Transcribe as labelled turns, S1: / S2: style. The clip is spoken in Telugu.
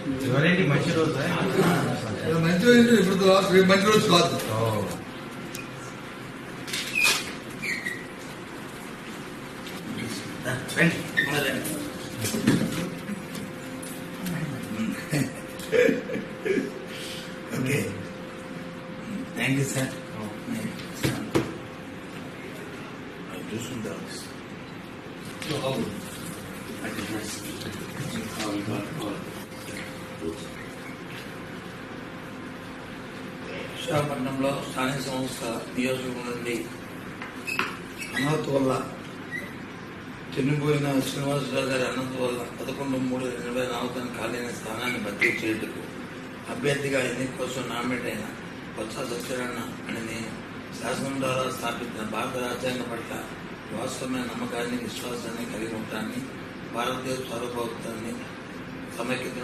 S1: ఎవరేంటి మంచి రోజు
S2: మంచి రోజు ఇప్పుడు మంచి రోజు కాదు.
S3: Okay, thank you sir. చూసుకుంటాం. విశాఖపట్నంలో స్థానిక సంస్థ నియోజకవర్గం నుండి అనాథ వల్ల చనిపోయిన శ్రీనివాసరావు గారి అనంత వల్ల 11/3/2024 ఖాళీ అయిన స్థానాన్ని భర్తీ చేయటకు అభ్యర్థిగా ఎన్నిక కోసం నామినేట్ అయిన బొత్స సత్యనారాయణ అని నేను శాసనం ద్వారా స్థాపించిన భారత రాజ్యాంగం పట్ల వాస్తవమైన నమ్మకాన్ని, విశ్వాసాన్ని కలిగి ఉంటానని, భారతదేశ సార్వభౌమత్వాన్ని సమైక్యతను